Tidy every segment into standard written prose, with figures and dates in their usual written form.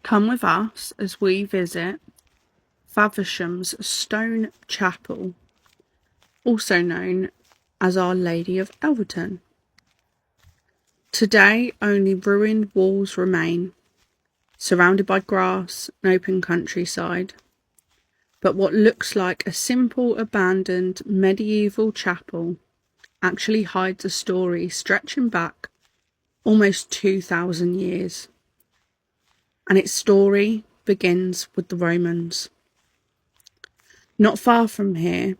Come with us as we visit Faversham's stone chapel, also known as Our Lady of Elverton. Today only ruined walls remain, surrounded by grass and open countryside. But what looks like a simple abandoned medieval chapel actually hides a story stretching back almost 2,000 years. And its story begins with the Romans. Not far from here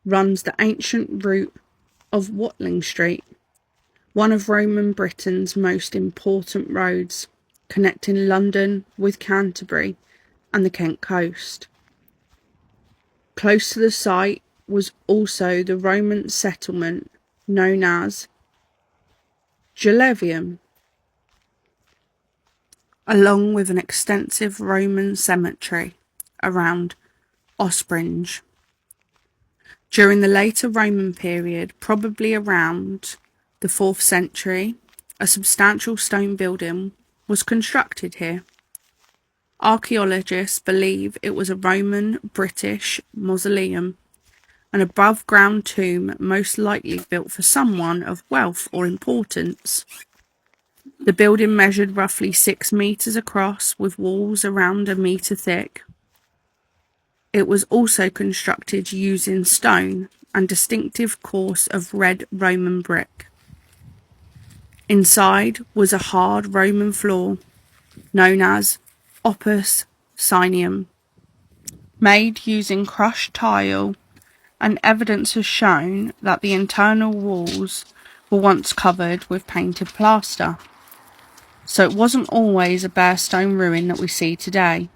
runs the ancient route of Watling Street, one of Roman Britain's most important roads, connecting London with Canterbury and the Kent coast. Close to the site was also the Roman settlement known as Gellevium, along with an extensive Roman cemetery around Ospringe. During the later Roman period, probably around the 4th century, a substantial stone building was constructed here. Archaeologists believe it was a Roman British mausoleum, an above-ground tomb most likely built for someone of wealth or importance. The building measured roughly 6 meters across, with walls around a meter thick. It was also constructed using stone and distinctive course of red Roman brick. Inside was a hard Roman floor, known as opus signium, made using crushed tile, and evidence has shown that the internal walls were once covered with painted plaster. So it wasn't always a bare stone ruin that we see today.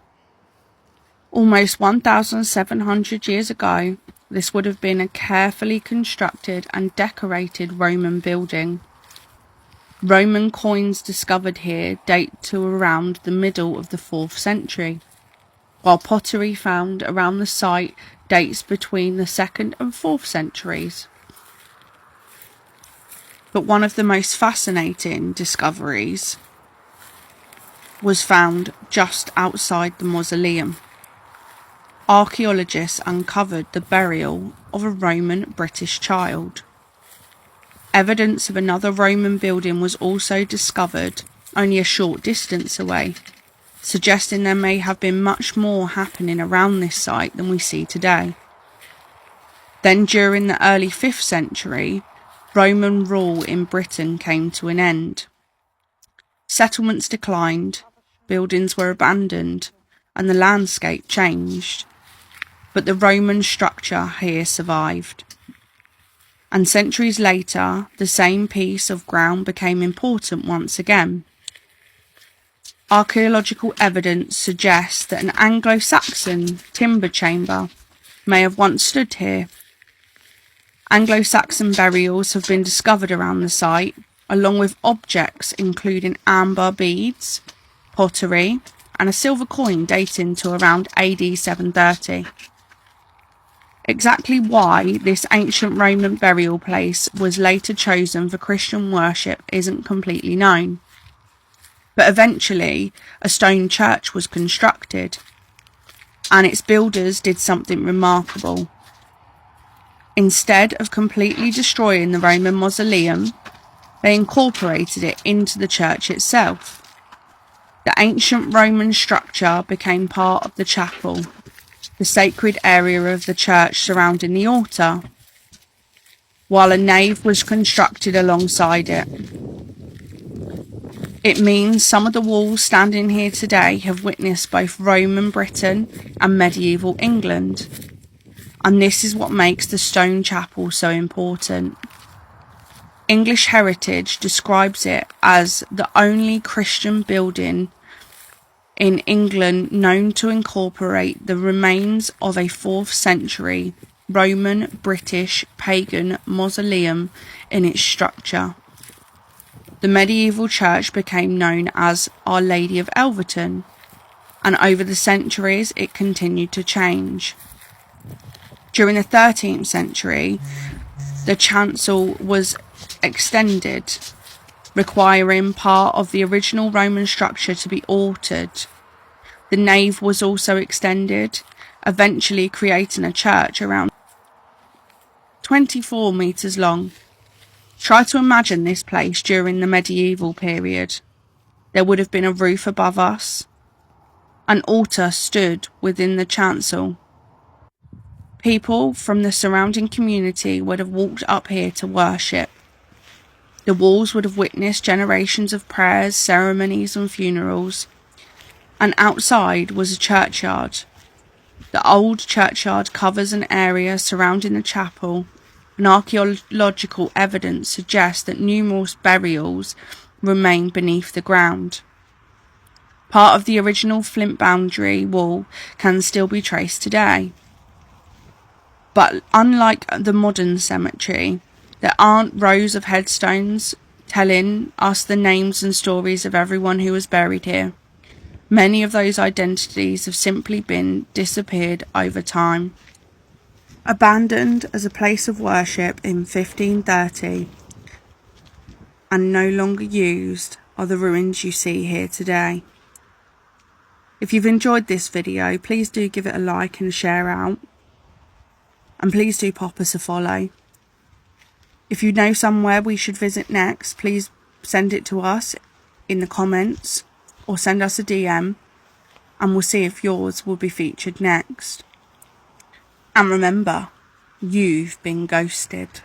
Almost 1,700 years ago, this would have been a carefully constructed and decorated Roman building. Roman coins discovered here date to around the middle of the 4th century, while pottery found around the site dates between the 2nd and 4th centuries. But one of the most fascinating discoveries was found just outside the mausoleum. Archaeologists uncovered the burial of a Roman British child. Evidence of another Roman building was also discovered only a short distance away, suggesting there may have been much more happening around this site than we see today. Then during the early 5th century, Roman rule in Britain came to an end. Settlements declined, buildings were abandoned, and the landscape changed. But the Roman structure here survived. And centuries later, the same piece of ground became important once again. Archaeological evidence suggests that an Anglo-Saxon timber chamber may have once stood here. Anglo-Saxon burials have been discovered around the site, along with objects including amber beads, pottery, and a silver coin dating to around AD 730. Exactly why this ancient Roman burial place was later chosen for Christian worship isn't completely known. But eventually, a stone church was constructed, and its builders did something remarkable. Instead of completely destroying the Roman mausoleum, they incorporated it into the church itself. The ancient Roman structure became part of the chapel, the sacred area of the church surrounding the altar, while a nave was constructed alongside it. It means some of the walls standing here today have witnessed both Roman Britain and medieval England, and this is what makes the stone chapel so important. English Heritage describes it as the only Christian building in England known to incorporate the remains of a 4th century Roman British pagan mausoleum in its structure. The medieval church became known as Our Lady of Elverton, and over the centuries it continued to change. During the 13th century, the chancel was extended, requiring part of the original Roman structure to be altered The nave was also extended, eventually creating a church around 24 metres long. Try to imagine this place during the medieval period. There would have been a roof above us. An altar stood within the chancel. People from the surrounding community would have walked up here to worship. The walls would have witnessed generations of prayers, ceremonies and funerals. And outside was a churchyard. The old churchyard covers an area surrounding the chapel, and archaeological evidence suggests that numerous burials remain beneath the ground. Part of the original flint boundary wall can still be traced today. But unlike the modern cemetery, there aren't rows of headstones telling us the names and stories of everyone who was buried here. Many of those identities have simply been disappeared over time. Abandoned as a place of worship in 1530 and no longer used are the ruins you see here today. If you've enjoyed this video, please do give it a like and share out. And please do pop us a follow. If you know somewhere we should visit next, please send it to us in the comments or send us a DM and we'll see if yours will be featured next. And remember, you've been ghosted.